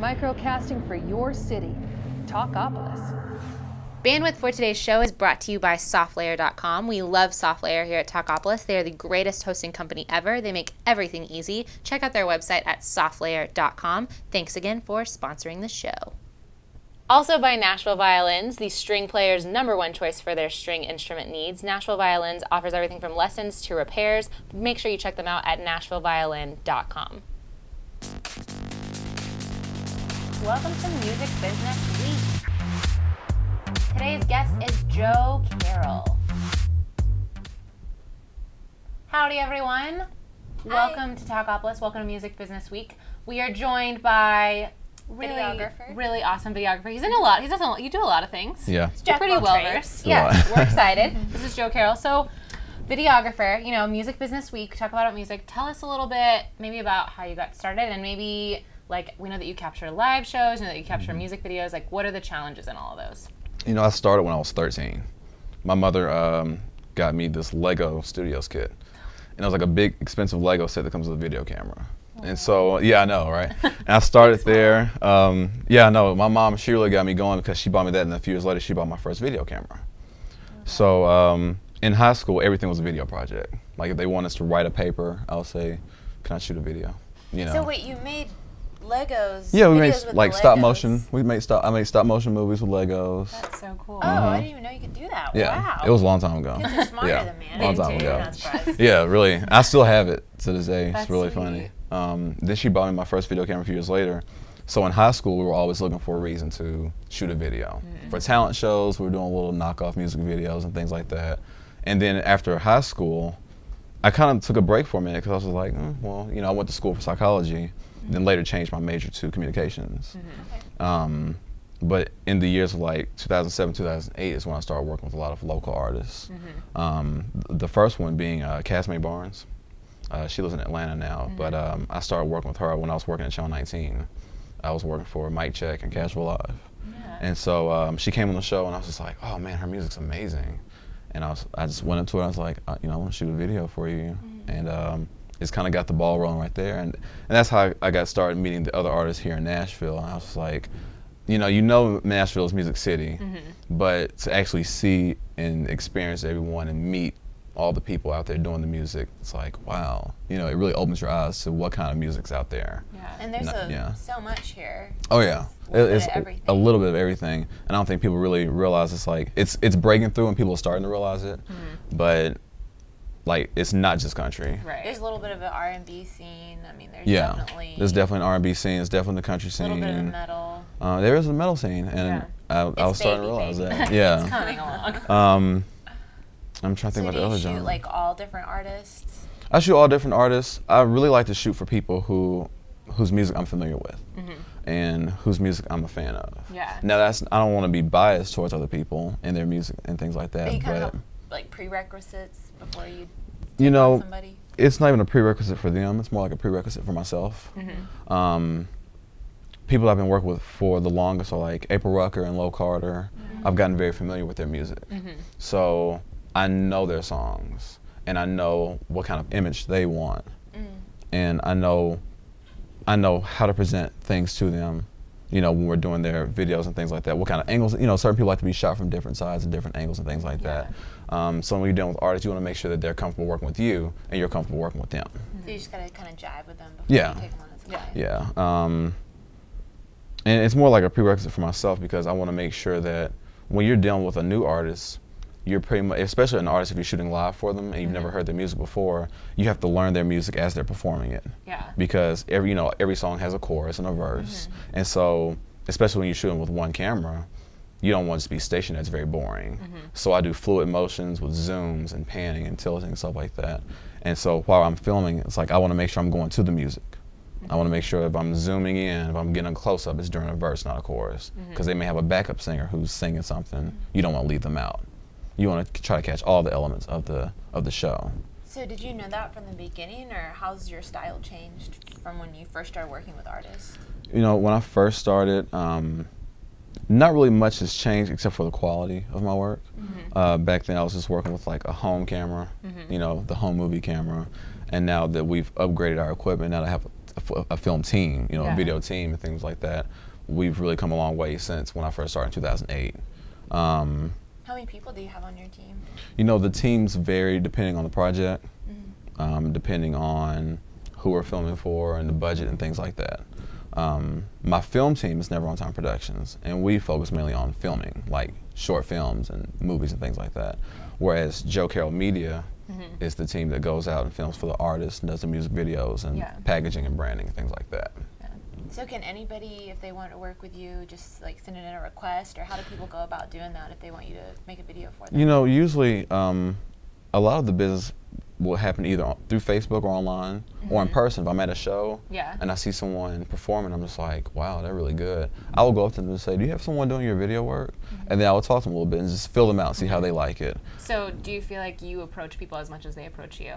Microcasting for your city. Talkapolis. Bandwidth for today's show is brought to you by SoftLayer.com. We love SoftLayer here at Talkapolis. They are the greatest hosting company ever. They make everything easy. Check out their website at SoftLayer.com. Thanks again for sponsoring the show. Also by Nashville Violins, the string player's #1 choice for their string instrument needs. Nashville Violins offers everything from lessons to repairs. Make sure you check them out at NashvilleViolin.com. Welcome to Music Business Week. Today's guest is Joe Carroll. Howdy, everyone. Hi. Welcome to Talkapolis. Welcome to Music Business Week. We are joined by really awesome videographer. He's in a lot. You do a lot of things. Yeah. You're pretty well versed. Yeah, we're excited. This is Joe Carroll. So, videographer. You know, Music Business Week. Talk about music. Tell us a little bit, maybe about how you got started, and maybe like we know that you capture live shows, we know that you capture music videos. Like, what are the challenges in all of those? You know, I started when I was 13. My mother got me this Lego Studios kit. And it was like a big, expensive Lego set that comes with a video camera. Wow. And so, yeah, I know, right? And I started there. Yeah, I know. My mom, she really got me going because she bought me that, and a few years later, she bought my first video camera. Okay. So, in high school, everything was a video project. Like, if they want us to write a paper, I'll say, can I shoot a video? You know? So, wait, you made Legos? Yeah, we made like stop motion. I made stop motion movies with Legos. That's so cool. Oh, I didn't even know you could do that. Yeah, wow. It was a long time ago. Kids are smarter than me. Long time ago. Yeah, really. I still have it to this day. It's really funny. Then she bought me my first video camera a few years later. So in high school, we were always looking for a reason to shoot a video. For talent shows, we were doing little knockoff music videos and things like that. And then after high school, I kind of took a break for a minute because I was like, well, you know, I went to school for psychology. Then later changed my major to communications. But in the years of like 2007, 2008 is when I started working with a lot of local artists. The first one being Cassmay Barnes. She lives in Atlanta now, but I started working with her when I was working at Channel 19. I was working for Mic Check and Casual Live. And so she came on the show and I was just like, oh man, her music's amazing. And I just went up to her and I was like, you know, I want to shoot a video for you. And it's kind of got the ball rolling right there, and that's how I got started meeting the other artists here in Nashville. And I was like, you know, Nashville is Music City, but to actually see and experience everyone and meet all the people out there doing the music, it's like, wow, you know, it really opens your eyes to what kind of music's out there. Yeah, and there's so much here. Oh yeah, it's a little bit of everything, and I don't think people really realize it's like it's breaking through and people are starting to realize it, but. Like, it's not just country. Right. There's a little bit of an R&B scene. I mean, there's there's definitely an R&B scene. There's definitely the country scene. A little bit of metal. There is a metal scene, and I was starting to realize that. Yeah. It's coming along. I'm trying to think about the other genre. So do you shoot like all different artists? I shoot all different artists. I really like to shoot for people whose music I'm familiar with, and whose music I'm a fan of. Yeah. Now I don't want to be biased towards other people and their music and things like that. But you kind of like prerequisites before you somebody? It's not even a prerequisite for them. It's more like a prerequisite for myself. People I've been working with for the longest are like April Rucker and Lo Carter. I've gotten very familiar with their music. So I know their songs, and I know what kind of image they want. And I know how to present things to them, you know, when we're doing their videos and things like that. What kind of angles, you know, certain people like to be shot from different sides and different angles and things like that. So when you're dealing with artists, you want to make sure that they're comfortable working with you and you're comfortable working with them. So you just got to kind of jive with them before you take them on as a client. Yeah. And it's more like a prerequisite for myself because I want to make sure that when you're dealing with a new artist, you're pretty much, especially an artist if you're shooting live for them and you've never heard their music before, you have to learn their music as they're performing it. Yeah. Because every song has a chorus and a verse. And so, especially when you're shooting with one camera, you don't want it to be stationary. That's very boring. So I do fluid motions with zooms and panning and tilting and stuff like that. And so while I'm filming, it's like I want to make sure I'm going to the music. I want to make sure if I'm zooming in, if I'm getting a close-up, it's during a verse, not a chorus. Because they may have a backup singer who's singing something. You don't want to leave them out. You want to try to catch all the elements of the show. So did you know that from the beginning, or how's your style changed from when you first started working with artists? You know, when I first started, not really much has changed except for the quality of my work. Back then I was just working with like a home camera, you know, the home movie camera. And now that we've upgraded our equipment, now I have a a film team, you know, a video team and things like that. We've really come a long way since when I first started in 2008. How many people do you have on your team? You know, the teams vary depending on the project, depending on who we're filming for and the budget and things like that. My film team is Never On Time Productions, and we focus mainly on filming, like short films and movies and things like that. Whereas Joe Carroll Media is the team that goes out and films for the artists and does the music videos and packaging and branding and things like that. So can anybody, if they want to work with you, just like send in a request, or how do people go about doing that if they want you to make a video for them? You know, usually a lot of the business will happen either through Facebook or online or in person. If I'm at a show and I see someone performing, I'm just like, wow, they're really good. I will go up to them and say, do you have someone doing your video work? And then I will talk to them a little bit and just fill them out and see how they like it. So do you feel like you approach people as much as they approach you?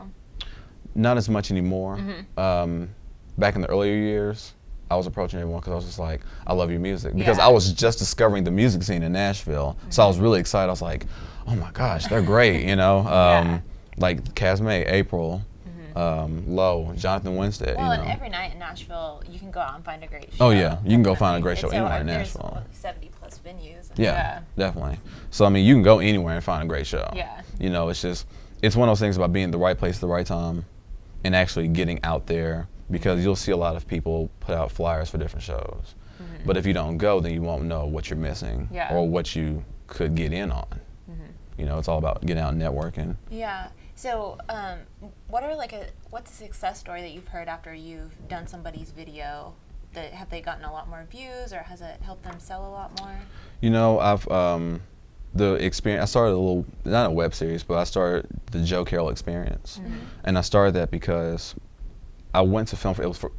Not as much anymore. Back in the earlier years, I was approaching everyone because I was just like, I love your music. Because I was just discovering the music scene in Nashville. So I was really excited. I was like, oh my gosh, they're great, you know? Like Casmay, April, Low, Jonathan Winstead. Well, you know. And every night in Nashville, you can go out and find a great show. Oh yeah, you can go find a great show anywhere in there's Nashville. 70+ venues. Yeah, definitely. So I mean, you can go anywhere and find a great show. You know, it's just, it's one of those things about being at the right place at the right time and actually getting out there, because you'll see a lot of people put out flyers for different shows. But if you don't go, then you won't know what you're missing or what you could get in on. You know, it's all about getting out and networking. Yeah. So, what's a success story that you've heard after you've done somebody's video? Have they gotten a lot more views, or has it helped them sell a lot more? You know, I've the experience. I started a little, not a web series, but I started the Joe Carroll Experience, and I started that because I went to film.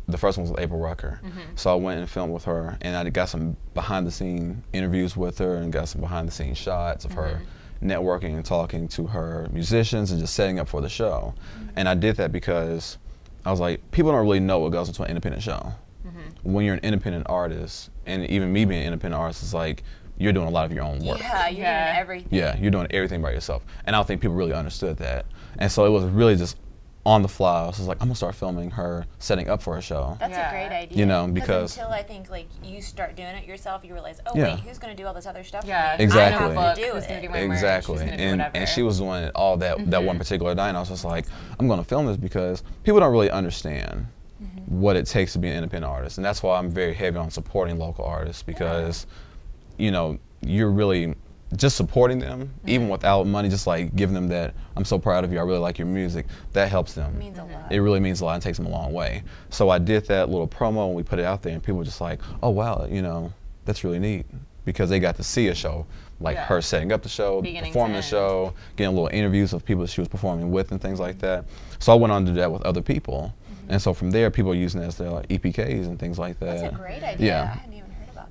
The first one was with April Rucker, so I went and filmed with her, and I got some behind-the-scene interviews with her, and got some behind-the-scene shots of her networking and talking to her musicians and just setting up for the show. And I did that because I was like, people don't really know what goes into an independent show. When you're an independent artist, and even me being an independent artist, it's like you're doing a lot of your own work. Yeah, you're doing everything. Yeah, you're doing everything by yourself. And I don't think people really understood that. And so it was really just on the fly. I was just like, I'm gonna start filming her setting up for a show. That's a great idea. You know, because until I think like you start doing it yourself, you realize, oh wait, who's gonna do all this other stuff? Exactly. I know who's gonna do it. Exactly. And she was doing it all that one particular night. And I was just like, I'm gonna film this because people don't really understand what it takes to be an independent artist. And that's why I'm very heavy on supporting local artists, because you know, you're really just supporting them, even without money, just like giving them that, I'm so proud of you, I really like your music, that helps them. It means a lot. It really means a lot and takes them a long way. So I did that little promo and we put it out there, and people were just like, oh wow, you know, that's really neat, because they got to see a show, like her setting up the show, performing the show, getting little interviews of people that she was performing with and things like that. So I went on to do that with other people. And so from there, people are using it as their like, EPKs and things like that. That's a great idea. I hadn't even heard about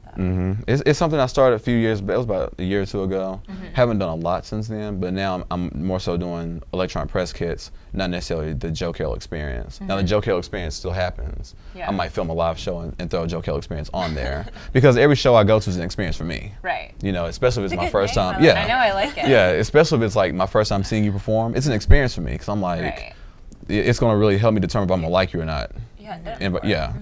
that. It's something I started a few years, but it was about a year or two ago. Haven't done a lot since then, but now I'm more so doing electronic press kits, not necessarily the Joe Carroll Experience. Now the Joe Carroll Experience still happens. I might film a live show and throw a Joe Carroll Experience on there, because every show I go to is an experience for me. You know, especially if it's my first time. I know, I like it. Yeah, especially if it's like my first time seeing you perform. It's an experience for me, because I'm like, it's going to really help me determine if I'm going to like you or not. And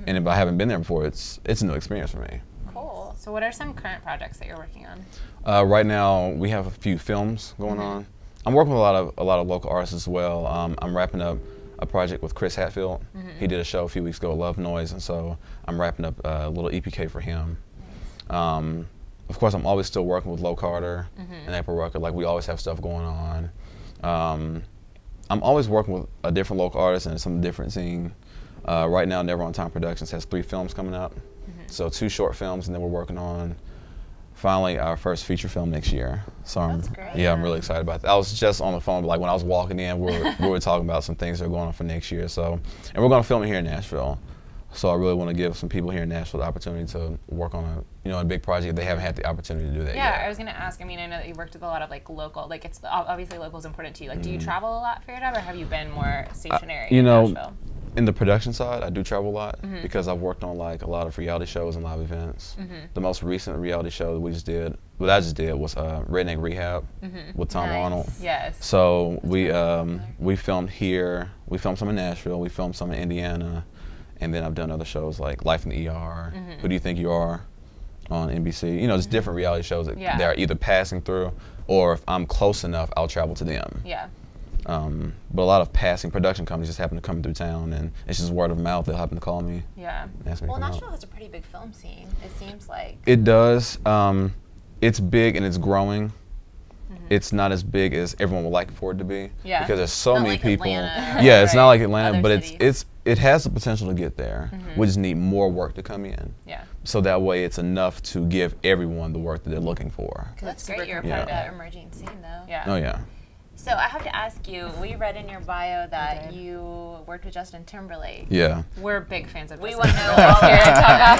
if I haven't been there before, it's a new experience for me. Cool. So what are some current projects that you're working on? Right now, we have a few films going on. I'm working with a lot of local artists as well. I'm wrapping up a project with Chris Hatfield. He did a show a few weeks ago, Love Noise, and so I'm wrapping up a little EPK for him. Of course, I'm always still working with Lo Carter and April Rucker. Like, we always have stuff going on. I'm always working with a different local artist and some different scene. Right now, Never On Time Productions has 3 films coming up. So 2 short films, and then we're working on finally our first feature film next year. So I'm really excited about that. I was just on the phone, like when I was walking in, we were talking about some things that are going on for next year. So, and we're going to film it here in Nashville. So I really want to give some people here in Nashville the opportunity to work on a big project. They haven't had the opportunity to do that yet. Yeah, I was going to ask. I mean, I know that you worked with a lot of like local, like it's obviously local is important to you. Like, do you travel a lot for your job, or have you been more stationary in Nashville? In the production side, I do travel a lot because I've worked on like a lot of reality shows and live events. The most recent reality show that I just did was Redneck Rehab with Tom Arnold. So we filmed here. We filmed some in Nashville. We filmed some in Indiana. And then I've done other shows like Life in the ER, Who Do You Think You Are on NBC. You know, just different reality shows that they're either passing through, or if I'm close enough, I'll travel to them. Yeah. But a lot of passing production companies just happen to come through town, and it's just word of mouth. They'll happen to call me. Yeah. Ask me to come Nashville out. has a pretty big film scene, it seems like. It does. It's big and it's growing. It's not as big as everyone would like for it to be. Yeah. Because there's so Not many like people. Atlanta, Yeah, it's not like other Atlanta, but cities. it has the potential to get there. We just need more work to come in. Yeah. So that way it's enough to give everyone the work that they're looking for. That's super great. You're a part of that emerging scene, though. Yeah. Oh yeah. So I have to ask you, we read in your bio that you worked with Justin Timberlake. Yeah. We're big fans of We Justin want to know Timberlake all here at about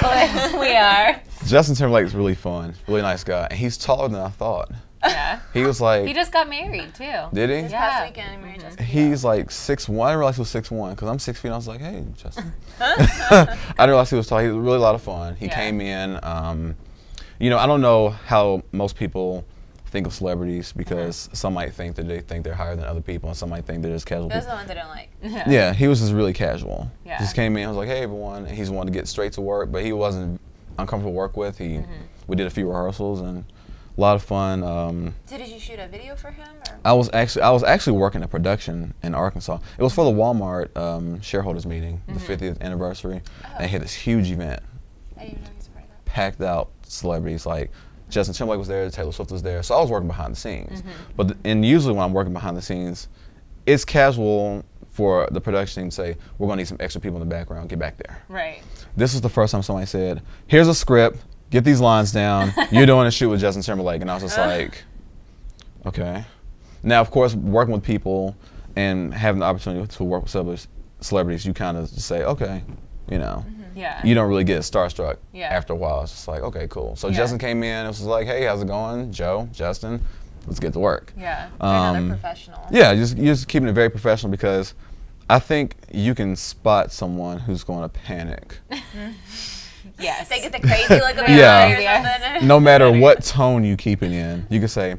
Talkapolis. We are. Justin Timberlake's really fun, really nice guy, and he's taller than I thought. Yeah. He was like. He just got married too. Did he? This Yeah. past weekend, married Justin. He's like 6'1". I didn't realize he was 6'1" because I'm 6 feet. I was like, hey, Justin. I didn't realize he was tall. He was really a lot of fun. He came in. You know, I don't know how most people think of celebrities because some might think that they think they're higher than other people, and some might think they're just casual Those people. are the ones I don't like. Yeah, he was just really casual. Yeah. Just came in. I was like, hey, everyone. And he's wanted to get straight to work, but he wasn't uncomfortable to work with. We did a few rehearsals and a lot of fun. So did you shoot a video for him? Or? I was actually working a production in Arkansas. It was for the Walmart shareholders meeting, the 50th anniversary. They had this huge event, I didn't even know he was a part of that. packed out celebrities like Justin Timberlake was there, Taylor Swift was there. So I was working behind the scenes. And usually when I'm working behind the scenes, it's casual for the production team to say, we're going to need some extra people in the background, get back there. Right. This was the first time somebody said, here's a script, get these lines down, you're doing a shoot with Justin Timberlake. And I was just like, okay. Now, of course, working with people and having the opportunity to work with celebrities, you kind of just say, okay, you know. Yeah. You don't really get starstruck Yeah. after a while. It's just like, okay, cool. So Yeah. Justin came in, it was like, hey, how's it going? Joe, Justin, let's get to work. Yeah. Another professional. Yeah, you're just keeping it very professional because I think you can spot someone who's going to panic. Yes. They get the crazy look on Yeah. their eye or something. No matter what tone you keep it in. You can say,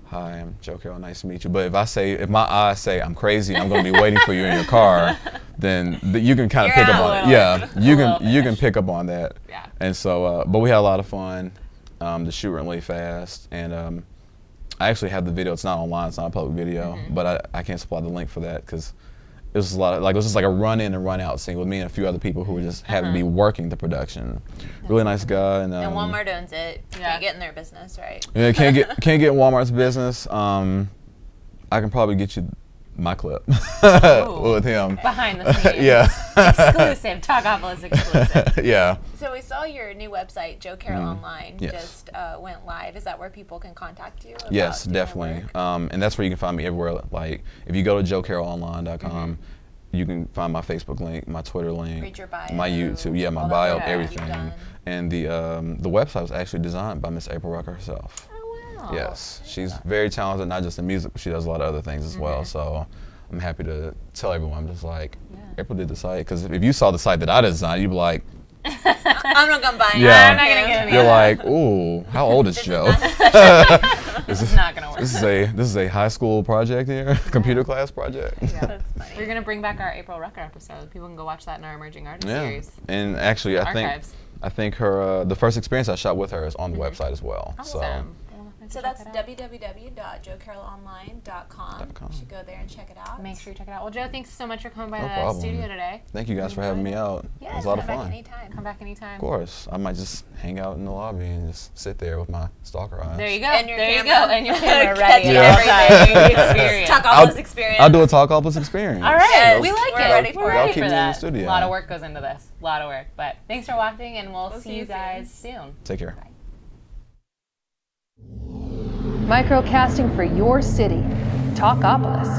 hi, I'm Joe Carroll, nice to meet you. But if my eyes say I'm crazy, I'm going to be waiting for you in your car, then you can kind of pick up on it. Yeah, you can pick up on that. Yeah. And so, but we had a lot of fun. The shoot went really fast, and I actually have the video. It's not online. It's not a public video, but I can't supply the link for that because it was a lot of, like, it was just like a run in and run out scene with me and a few other people who were just having to be working the production. Really nice guy. And Walmart owns it. Yeah. Can't get in their business, right? yeah, can't get Walmart's business. I can probably get you my clip with him. Behind the scenes. Yeah. Exclusive. Talkapolis exclusive. Yeah. So we saw your new website, Joe Carroll Online, Yes. just went live. Is that where people can contact you? About Yes, doing their definitely. work? And that's where you can find me everywhere. Like, if you go to joecarrollonline.com, you can find my Facebook link, my Twitter link, Read your bio, my YouTube, my all the bio, work you've everything. done. And the website was actually designed by Miss April Rucker herself. Oh, wow. Yes, she's very talented, not just in music, but she does a lot of other things as well. So I'm happy to tell everyone, I'm just like, April did the site. Because if you saw the site that I designed, you'd be like, I'm not gonna buy it. Yeah. I'm not going to get it. you're like, ooh, how old is Joe? This is not going to work. This is a high school project here, computer class project. Yeah. That's funny. We're going to bring back our April Rucker episode. People can go watch that in our Emerging Artist Yeah, series. and actually, Archives. I think her the first experience I shot with her is on the website as well. So Awesome. So that's www.joecarrollonline.com. .com. You should go there and check it out. Make sure you check it out. Well, Joe, thanks so much for coming by No the problem. studio today. thank you guys for having me out. Yes, It was a lot of come back fun. anytime. Come back anytime. Of course, I might just hang out in the lobby and just sit there with my stalker eyes. There you go. And your there you camera. go. And your camera Catching ready. all the time. everything. Experience. Talkapolis experience. I'll do a Talkapolis experience. All right. Yes, we like we're it. ready for We're it. ready Y'all keep for me in the that. studio. A lot of work goes into this. A lot of work. But thanks for watching, and we'll see see you you guys soon. Take care. Microcasting for your city. Talkapolis.